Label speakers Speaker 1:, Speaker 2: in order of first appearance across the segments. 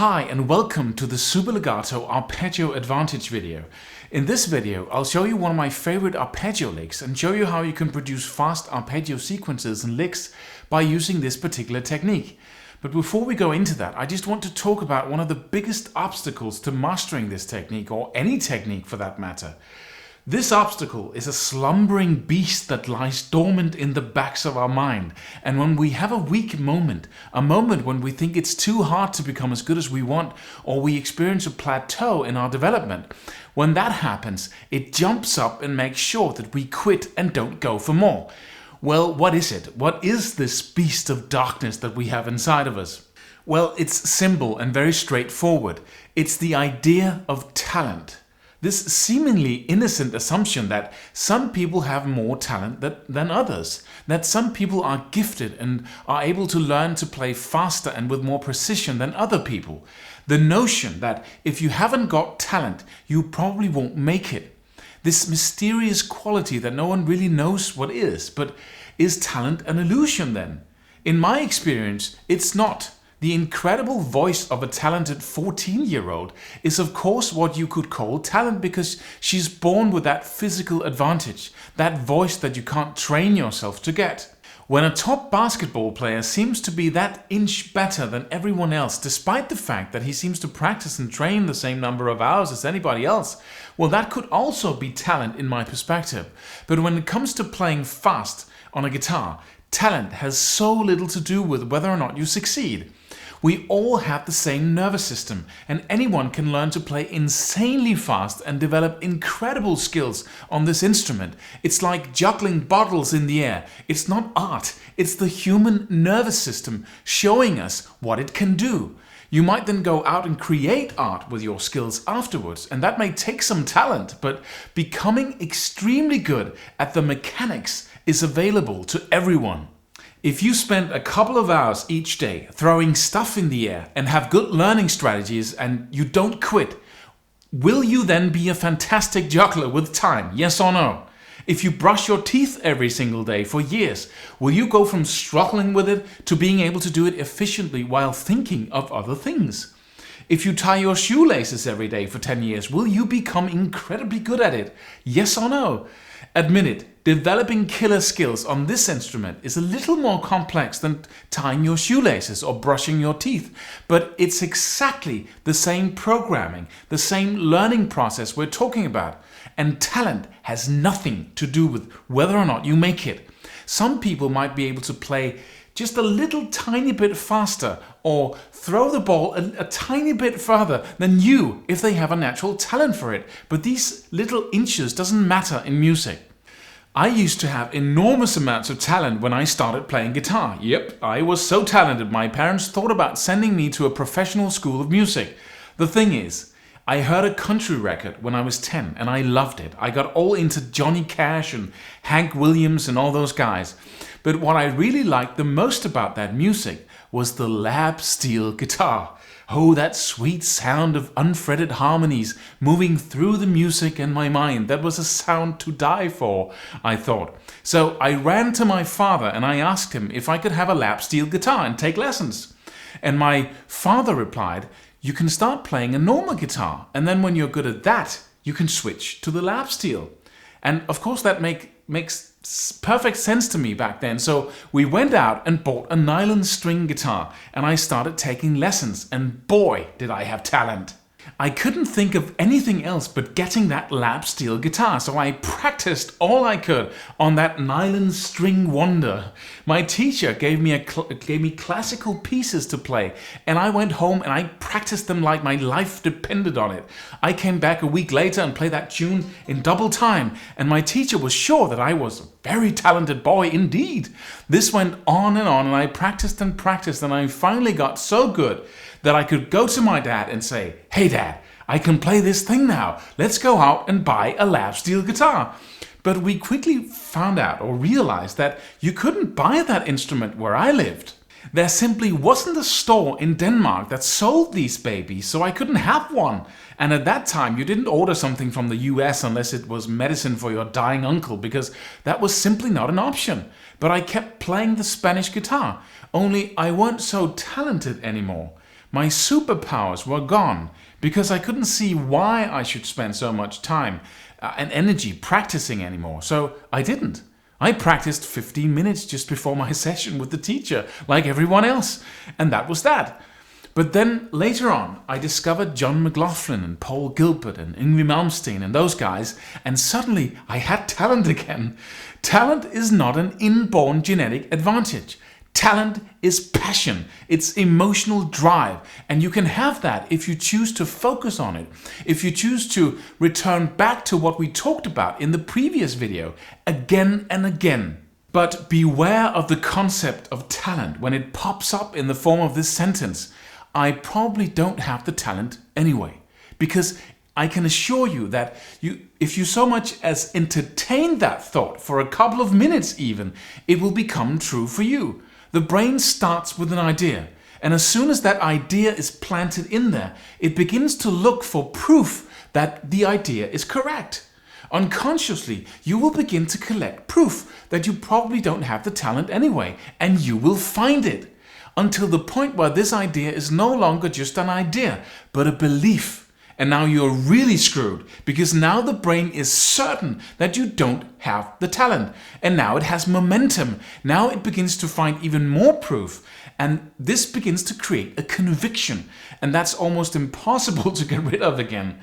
Speaker 1: Hi and welcome to the Super Legato Arpeggio Advantage video. In this video, I'll show you one of my favorite arpeggio licks and show you how you can produce fast arpeggio sequences and licks by using this particular technique. But before we go into that, I just want to talk about one of the biggest obstacles to mastering this technique, or any technique for that matter. This obstacle is a slumbering beast that lies dormant in the backs of our mind, and when we have a weak moment, a moment when we think it's too hard to become as good as we want, or we experience a plateau in our development, when that happens, it jumps up and makes sure that we quit and don't go for more. Well, what is it? What is this beast of darkness that we have inside of us? Well, it's simple and very straightforward. It's the idea of talent. This seemingly innocent assumption that some people have more talent than others, that some people are gifted and are able to learn to play faster and with more precision than other people. The notion that if you haven't got talent, you probably won't make it. This mysterious quality that no one really knows what is, but is talent an illusion then? In my experience, it's not. The incredible voice of a talented 14-year-old is of course what you could call talent, because she's born with that physical advantage, that voice that you can't train yourself to get. When a top basketball player seems to be that inch better than everyone else, despite the fact that he seems to practice and train the same number of hours as anybody else, well, that could also be talent in my perspective. But when it comes to playing fast on a guitar, talent has so little to do with whether or not you succeed. We all have the same nervous system, and anyone can learn to play insanely fast and develop incredible skills on this instrument. It's like juggling bottles in the air. It's not art, it's the human nervous system showing us what it can do. You might then go out and create art with your skills afterwards, and that may take some talent, but becoming extremely good at the mechanics is available to everyone. If you spend a couple of hours each day throwing stuff in the air and have good learning strategies and you don't quit, will you then be a fantastic juggler with time? Yes or no? If you brush your teeth every single day for years, will you go from struggling with it to being able to do it efficiently while thinking of other things? If you tie your shoelaces every day for 10 years, will you become incredibly good at it? Yes or no? Admit it. Developing killer skills on this instrument is a little more complex than tying your shoelaces or brushing your teeth, but it's exactly the same programming, the same learning process we're talking about. And talent has nothing to do with whether or not you make it. Some people might be able to play just a little tiny bit faster or throw the ball a tiny bit further than you if they have a natural talent for it, but these little inches doesn't matter in music. I used to have enormous amounts of talent when I started playing guitar. Yep, I was so talented my parents thought about sending me to a professional school of music. The thing is, I heard a country record when I was 10 and I loved it. I got all into Johnny Cash and Hank Williams and all those guys. But what I really liked the most about that music was the lap steel guitar. Oh, that sweet sound of unfretted harmonies moving through the music in my mind. That was a sound to die for, I thought. So I ran to my father and I asked him if I could have a lap steel guitar and take lessons. And my father replied, "You can start playing a normal guitar, and then when you're good at that, you can switch to the lap steel." And of course that makes perfect sense to me back then. So we went out and bought a nylon string guitar and I started taking lessons, and boy did I have talent. I couldn't think of anything else but getting that lap steel guitar, so I practiced all I could on that nylon string wonder. My teacher gave me classical pieces to play, and I went home and I practiced them like my life depended on it. I came back a week later and played that tune in double time, and my teacher was sure that I was a very talented boy indeed. This went on, and I practiced and practiced, and I finally got so good that I could go to my dad and say, "Hey Dad, I can play this thing now. Let's go out and buy a lap steel guitar." But we quickly found out or realized that you couldn't buy that instrument where I lived. There simply wasn't a store in Denmark that sold these babies, so I couldn't have one. And at that time, you didn't order something from the US unless it was medicine for your dying uncle, because that was simply not an option. But I kept playing the Spanish guitar, only I weren't so talented anymore. My superpowers were gone because I couldn't see why I should spend so much time and energy practicing anymore. So I didn't. I practiced 15 minutes just before my session with the teacher, like everyone else, and that was that. But then later on, I discovered John McLaughlin and Paul Gilbert and Yngwie Malmsteen and those guys, and suddenly I had talent again. Talent is not an inborn genetic advantage. Talent is passion, it's emotional drive, and you can have that if you choose to focus on it, if you choose to return back to what we talked about in the previous video again and again. But beware of the concept of talent when it pops up in the form of this sentence. I probably don't have the talent anyway, because I can assure you that if you so much as entertain that thought for a couple of minutes even, it will become true for you. The brain starts with an idea, and as soon as that idea is planted in there, it begins to look for proof that the idea is correct. Unconsciously, you will begin to collect proof that you probably don't have the talent anyway, and you will find it, until the point where this idea is no longer just an idea, but a belief. And now you're really screwed, because now the brain is certain that you don't have the talent. And now it has momentum. Now it begins to find even more proof. And this begins to create a conviction. And that's almost impossible to get rid of again.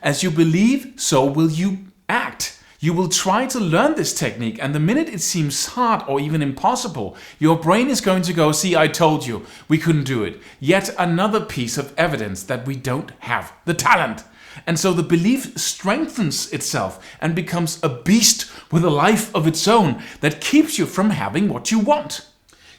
Speaker 1: As you believe, so will you act. You will try to learn this technique, and the minute it seems hard or even impossible, your brain is going to go, see, I told you, we couldn't do it. Yet another piece of evidence that we don't have the talent. And so the belief strengthens itself and becomes a beast with a life of its own that keeps you from having what you want.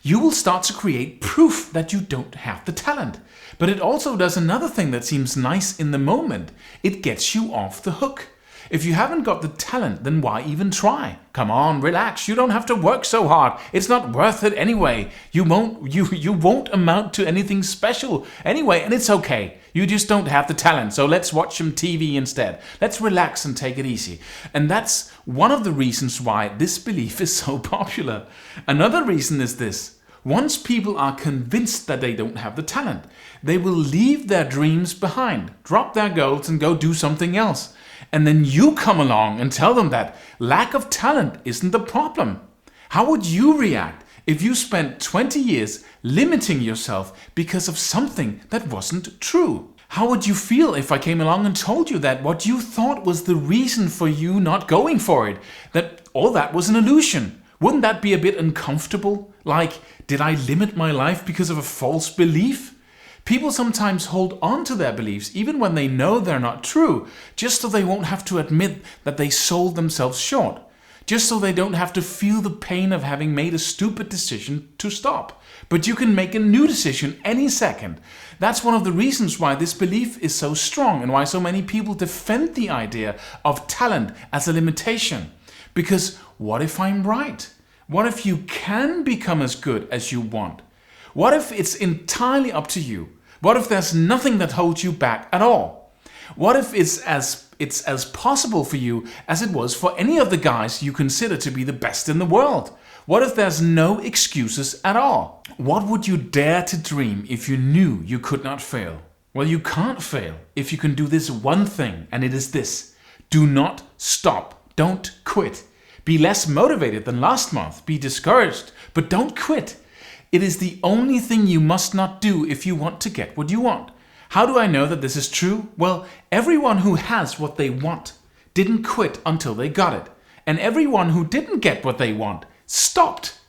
Speaker 1: You will start to create proof that you don't have the talent. But it also does another thing that seems nice in the moment. It gets you off the hook. If you haven't got the talent, then why even try? Come on, relax. You don't have to work so hard. It's not worth it anyway. You won't amount to anything special anyway, and it's okay. You just don't have the talent. So let's watch some TV instead. Let's relax and take it easy. And that's one of the reasons why this belief is so popular. Another reason is this. Once people are convinced that they don't have the talent, they will leave their dreams behind, drop their goals and go do something else. And then you come along and tell them that lack of talent isn't the problem. How would you react if you spent 20 years limiting yourself because of something that wasn't true? How would you feel if I came along and told you that what you thought was the reason for you not going for it, that all that was an illusion? Wouldn't that be a bit uncomfortable? Like, did I limit my life because of a false belief? People sometimes hold on to their beliefs even when they know they're not true, just so they won't have to admit that they sold themselves short, just so they don't have to feel the pain of having made a stupid decision to stop. But you can make a new decision any second. That's one of the reasons why this belief is so strong and why so many people defend the idea of talent as a limitation. Because what if I'm right? What if you can become as good as you want? What if it's entirely up to you? What if there's nothing that holds you back at all? What if it's as possible for you as it was for any of the guys you consider to be the best in the world? What if there's no excuses at all? What would you dare to dream if you knew you could not fail? Well, you can't fail if you can do this one thing, and it is this. Do not stop. Don't quit. Be less motivated than last month. Be discouraged, but don't quit. It is the only thing you must not do if you want to get what you want. How do I know that this is true? Well, everyone who has what they want didn't quit until they got it. And everyone who didn't get what they want stopped.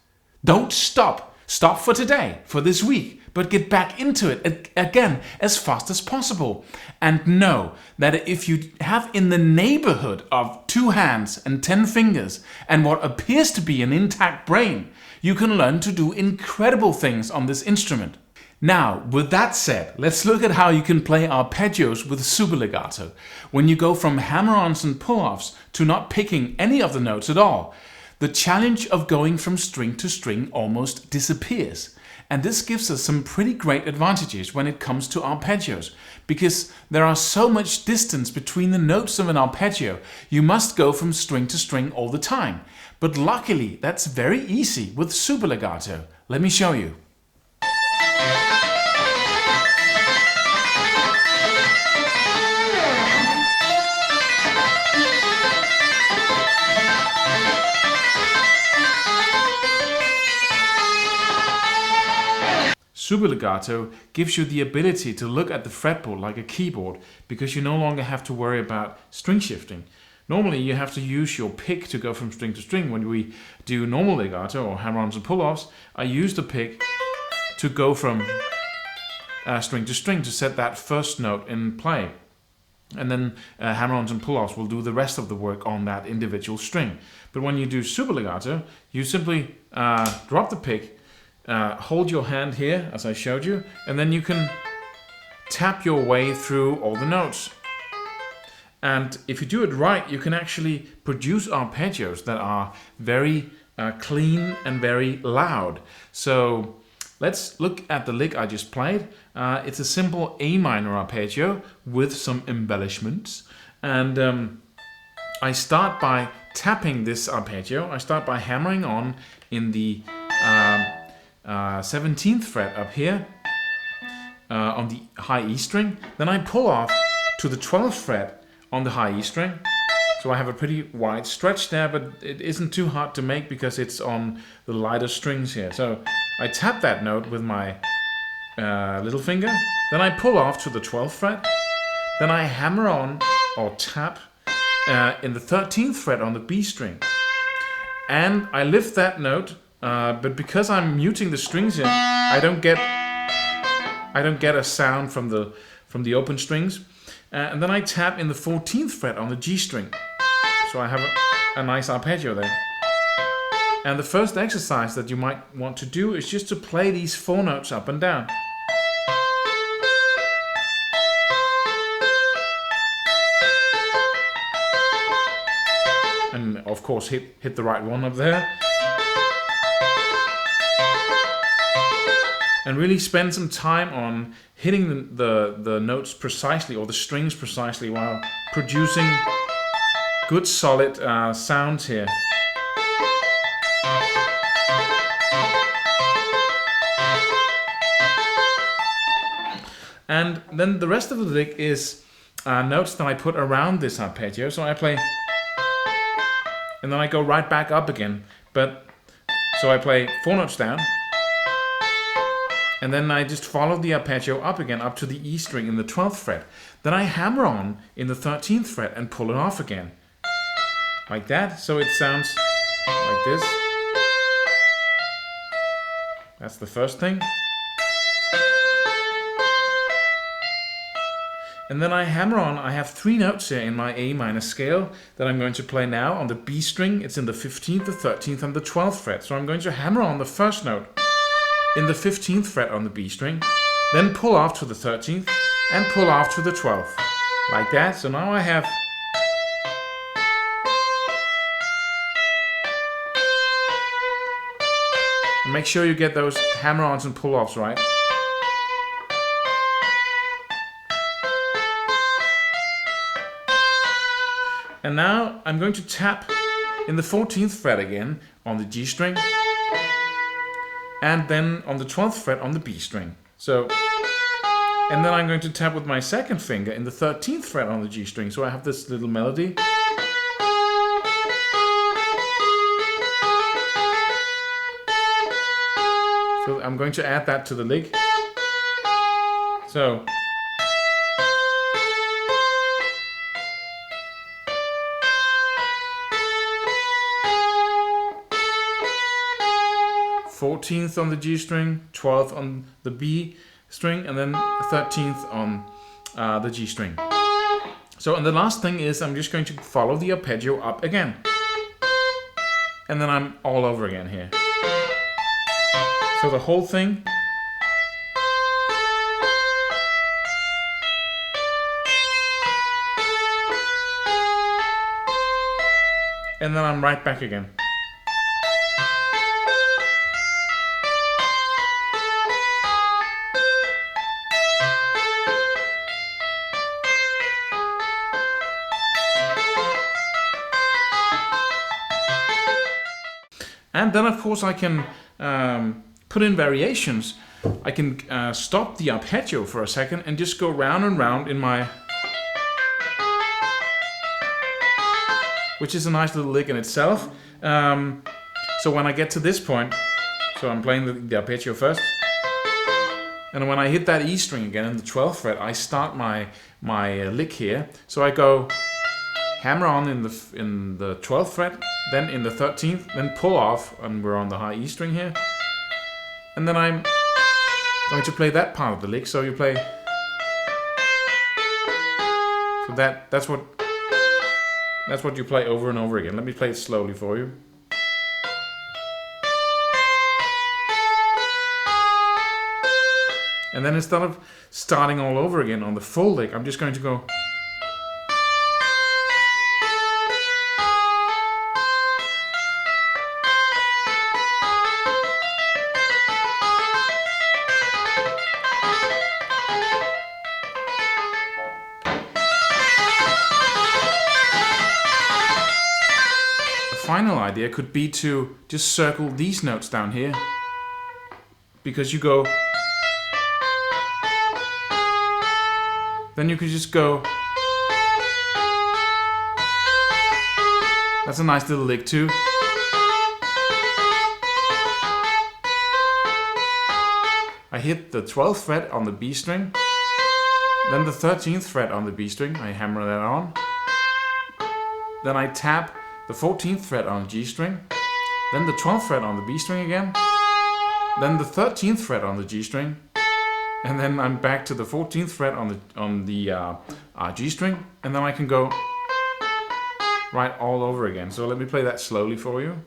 Speaker 1: Don't stop. Stop for today, for this week, but get back into it again as fast as possible. And know that if you have in the neighborhood of 2 hands and 10 fingers and what appears to be an intact brain, you can learn to do incredible things on this instrument. Now, with that said, let's look at how you can play arpeggios with super legato, when you go from hammer-ons and pull-offs to not picking any of the notes at all. The challenge of going from string to string almost disappears. And this gives us some pretty great advantages when it comes to arpeggios, because there are so much distance between the notes of an arpeggio, you must go from string to string all the time. But luckily, that's very easy with super legato. Let me show you. super legato gives you the ability to look at the fretboard like a keyboard, because you no longer have to worry about string shifting. Normally you have to use your pick to go from string to string. When we do normal legato or hammer-ons and pull-offs, I use the pick to go from string to string to set that first note in play. And then hammer-ons and pull-offs will do the rest of the work on that individual string. But when you do super legato, you simply drop the pick, hold your hand here as I showed you, and then you can tap your way through all the notes. And if you do it right, you can actually produce arpeggios that are very clean and very loud. So let's look at the lick I just played. It's a simple A minor arpeggio with some embellishments. And I start by tapping this arpeggio. I start by hammering on in the 17th fret up here on the high E string. Then I pull off to the 12th fret on the high E string. So I have a pretty wide stretch there, but it isn't too hard to make because it's on the lighter strings here. So I tap that note with my little finger, then I pull off to the 12th fret, then I hammer on or tap in the 13th fret on the B string, and I lift that note, but because I'm muting the strings here, I don't get a sound from the open strings. And then I tap in the 14th fret on the G string. So I have a nice arpeggio there. And the first exercise that you might want to do is just to play these 4 notes up and down. And of course hit the right one up there. And really spend some time on hitting the notes precisely, or the strings precisely, while producing good solid sounds here. And then the rest of the lick is notes that I put around this arpeggio. So I play, and then I go right back up again. So I play 4 notes down, and then I just follow the arpeggio up again, up to the E string in the 12th fret. Then I hammer on in the 13th fret and pull it off again. Like that, so it sounds like this. That's the first thing. And then I hammer on. I have 3 notes here in my A minor scale that I'm going to play now on the B string. It's in the 15th, the 13th, and the 12th fret. So I'm going to hammer on the first note in the 15th fret on the B string, then pull off to the 13th and pull off to the 12th, like that. So now I have and make sure you get those hammer-ons and pull-offs right. And now I'm going to tap in the 14th fret again on the G string, and then on the 12th fret on the B string. So, and then I'm going to tap with my second finger in the 13th fret on the G string. So I have this little melody. So I'm going to add that to the lick. So. Fourteenth on the G string, 12th on the B string, and then 13th on the G string. So, and the last thing is I'm just going to follow the arpeggio up again. And then I'm all over again here. So the whole thing. And then I'm right back again. And then of course I can put in variations. I can stop the arpeggio for a second and just go round and round in my, which is a nice little lick in itself. So when I get to this point, so I'm playing the arpeggio first, And when I hit that E string again in the 12th fret, I start my lick here. So I go hammer on in the 12th fret, then in the 13th, then pull off, and we're on the high E string here. And then I'm going to play that part of the lick. So you play. So that's what you play over and over again. Let me play it slowly for you. And then instead of starting all over again on the full lick, I'm just going to go. The final idea could be to just circle these notes down here, because you go. Then you could just go. That's a nice little lick too. I hit the 12th fret on the B string, then the 13th fret on the B string, I hammer that on. Then I tap the 14th fret on the G string, then the 12th fret on the B string again, then the 13th fret on the G string, and then I'm back to the 14th fret on the G string, and then I can go right all over again. So let me play that slowly for you.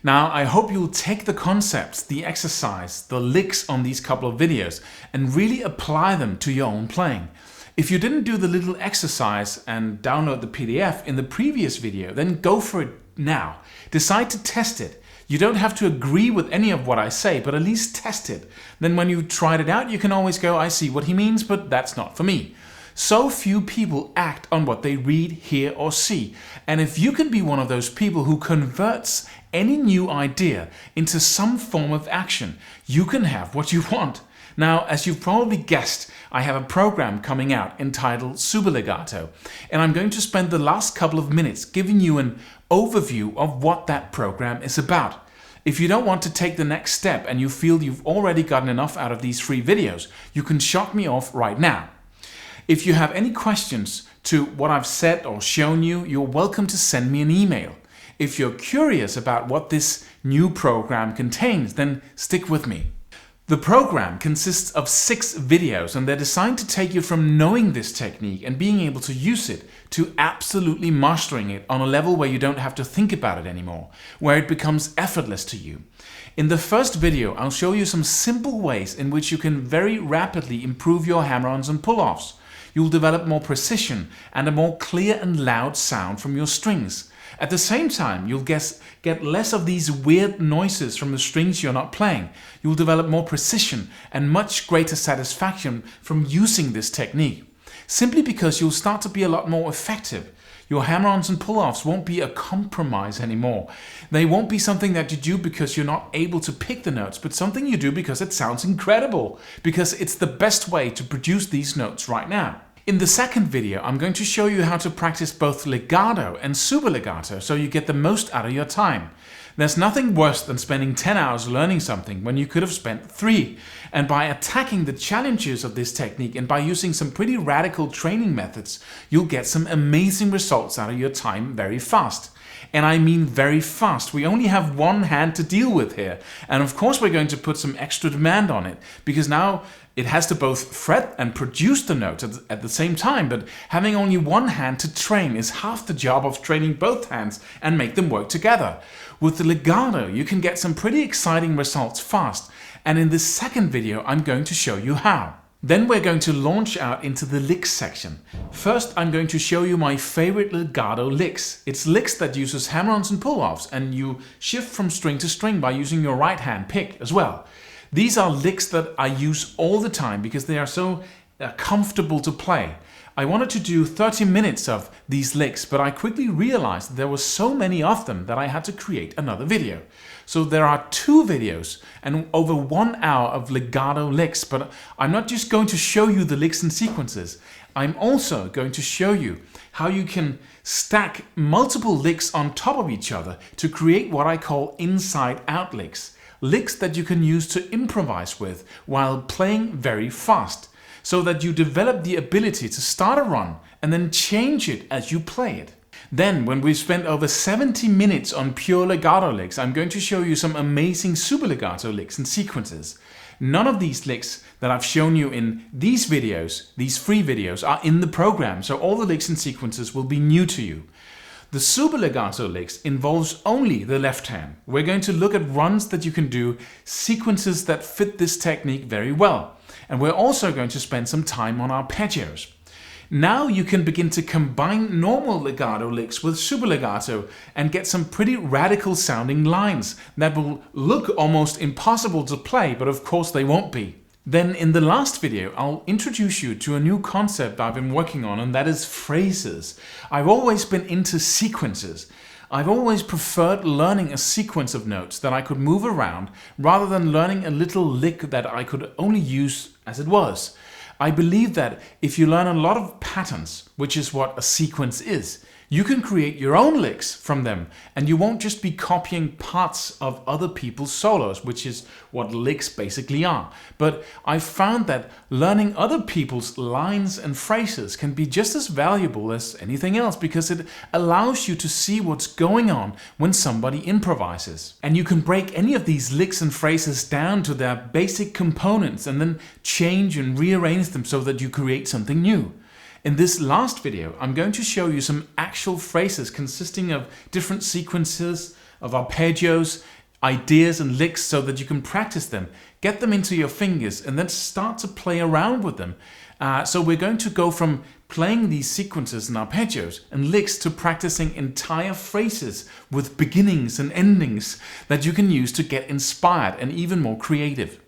Speaker 1: Now, I hope you'll take the concepts, the exercise, the licks on these couple of videos and really apply them to your own playing. If you didn't do the little exercise and download the PDF in the previous video, then go for it now. Decide to test it. You don't have to agree with any of what I say, but at least test it. Then when you've tried it out, you can always go, I see what he means, but that's not for me. So few people act on what they read, hear, or see. And if you can be one of those people who converts any new idea into some form of action, you can have what you want. Now, as you've probably guessed, I have a program coming out entitled Super Legato, and I'm going to spend the last couple of minutes giving you an overview of what that program is about. If you don't want to take the next step and you feel you've already gotten enough out of these free videos, you can shut me off right now. If you have any questions to what I've said or shown you, you're welcome to send me an email. If you're curious about what this new program contains, then stick with me. The program consists of 6 videos, and they're designed to take you from knowing this technique and being able to use it to absolutely mastering it on a level where you don't have to think about it anymore, where it becomes effortless to you. In the first video, I'll show you some simple ways in which you can very rapidly improve your hammer-ons and pull-offs. You'll develop more precision and a more clear and loud sound from your strings. At the same time, you'll get less of these weird noises from the strings you're not playing. You'll develop more precision and much greater satisfaction from using this technique. Simply because you'll start to be a lot more effective. Your hammer-ons and pull-offs won't be a compromise anymore. They won't be something that you do because you're not able to pick the notes, but something you do because it sounds incredible, because it's the best way to produce these notes right now. In the second video, I'm going to show you how to practice both legato and super legato so you get the most out of your time. There's nothing worse than spending 10 hours learning something when you could have spent 3. And by attacking the challenges of this technique and by using some pretty radical training methods, you'll get some amazing results out of your time very fast. And I mean very fast. We only have one hand to deal with here. And of course we're going to put some extra demand on it, because now it has to both fret and produce the notes at the same time, but having only one hand to train is half the job of training both hands and make them work together. With the legato, you can get some pretty exciting results fast, and in this second video I'm going to show you how. Then we're going to launch out into the licks section. First, I'm going to show you my favorite legato licks. It's licks that uses hammer-ons and pull-offs, and you shift from string to string by using your right hand pick as well. These are licks that I use all the time because they are so comfortable to play. I wanted to do 30 minutes of these licks, but I quickly realized that there were so many of them that I had to create another video. So there are 2 videos and over 1 hour of legato licks, but I'm not just going to show you the licks and sequences. I'm also going to show you how you can stack multiple licks on top of each other to create what I call inside-out licks. Licks that you can use to improvise with while playing very fast, so that you develop the ability to start a run and then change it as you play it. Then, when we've spent over 70 minutes on pure legato licks, I'm going to show you some amazing super legato licks and sequences. None of these licks that I've shown you in these videos, these free videos, are in the program, so all the licks and sequences will be new to you. The super legato licks involves only the left hand. We're going to look at runs that you can do, sequences that fit this technique very well. And we're also going to spend some time on arpeggios. Now you can begin to combine normal legato licks with super legato and get some pretty radical sounding lines that will look almost impossible to play, but of course they won't be. Then in the last video, I'll introduce you to a new concept I've been working on, and that is phrases. I've always been into sequences. I've always preferred learning a sequence of notes that I could move around rather than learning a little lick that I could only use as it was. I believe that if you learn a lot of patterns, which is what a sequence is, you can create your own licks from them, and you won't just be copying parts of other people's solos, which is what licks basically are. But I've found that learning other people's lines and phrases can be just as valuable as anything else, because it allows you to see what's going on when somebody improvises. And you can break any of these licks and phrases down to their basic components and then change and rearrange them so that you create something new. In this last video, I'm going to show you some actual phrases consisting of different sequences of arpeggios, ideas and licks, so that you can practice them, get them into your fingers, and then start to play around with them. So we're going to go from playing these sequences and arpeggios and licks to practicing entire phrases with beginnings and endings that you can use to get inspired and even more creative.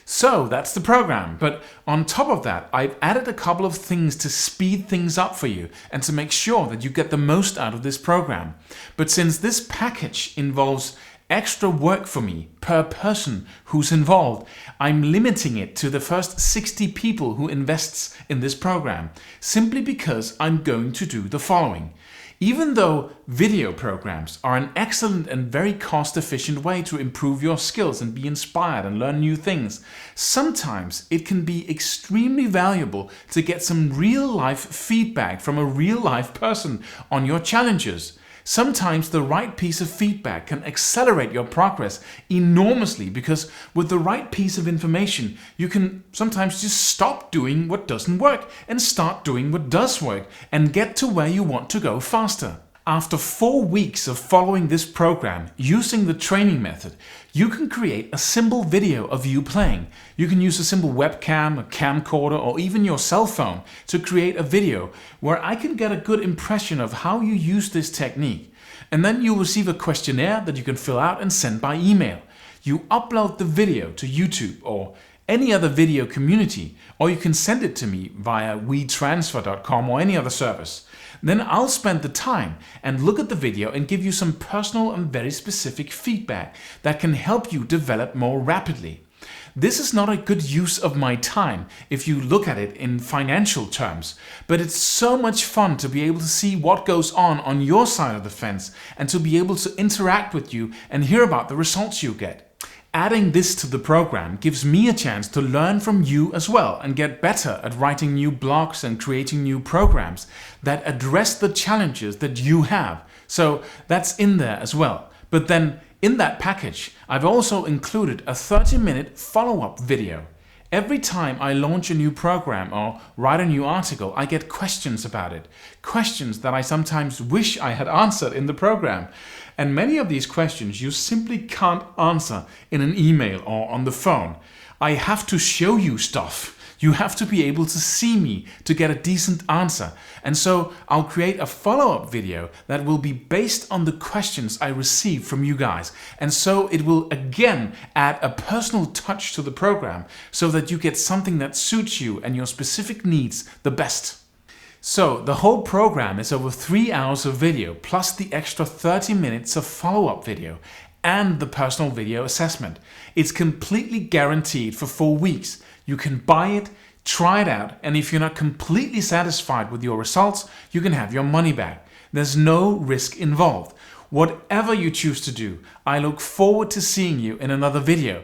Speaker 1: So that's the program, but on top of that, I've added a couple of things to speed things up for you and to make sure that you get the most out of this program. But since this package involves extra work for me per person who's involved, I'm limiting it to the first 60 people who invests in this program, simply because I'm going to do the following. Even though video programs are an excellent and very cost-efficient way to improve your skills and be inspired and learn new things, sometimes it can be extremely valuable to get some real-life feedback from a real-life person on your challenges. Sometimes the right piece of feedback can accelerate your progress enormously, because with the right piece of information, you can sometimes just stop doing what doesn't work and start doing what does work and get to where you want to go faster. After 4 weeks of following this program using the training method, you can create a simple video of you playing. You can use a simple webcam, a camcorder, or even your cell phone to create a video where I can get a good impression of how you use this technique. And then you'll receive a questionnaire that you can fill out and send by email. You upload the video to YouTube or any other video community, or you can send it to me via WeTransfer.com or any other service. Then I'll spend the time and look at the video and give you some personal and very specific feedback that can help you develop more rapidly. This is not a good use of my time if you look at it in financial terms, but it's so much fun to be able to see what goes on your side of the fence and to be able to interact with you and hear about the results you get. Adding this to the program gives me a chance to learn from you as well and get better at writing new blogs and creating new programs that address the challenges that you have. So that's in there as well. But then in that package, I've also included a 30-minute follow-up video. Every time I launch a new program or write a new article, I get questions about it. Questions that I sometimes wish I had answered in the program. And many of these questions you simply can't answer in an email or on the phone. I have to show you stuff. You have to be able to see me to get a decent answer. And so I'll create a follow-up video that will be based on the questions I receive from you guys. And so it will again add a personal touch to the program so that you get something that suits you and your specific needs the best. So the whole program is over 3 hours of video plus the extra 30 minutes of follow-up video and the personal video assessment. It's completely guaranteed for 4 weeks. You can buy it, try it out, and if you're not completely satisfied with your results, you can have your money back. There's no risk involved. Whatever you choose to do, I look forward to seeing you in another video.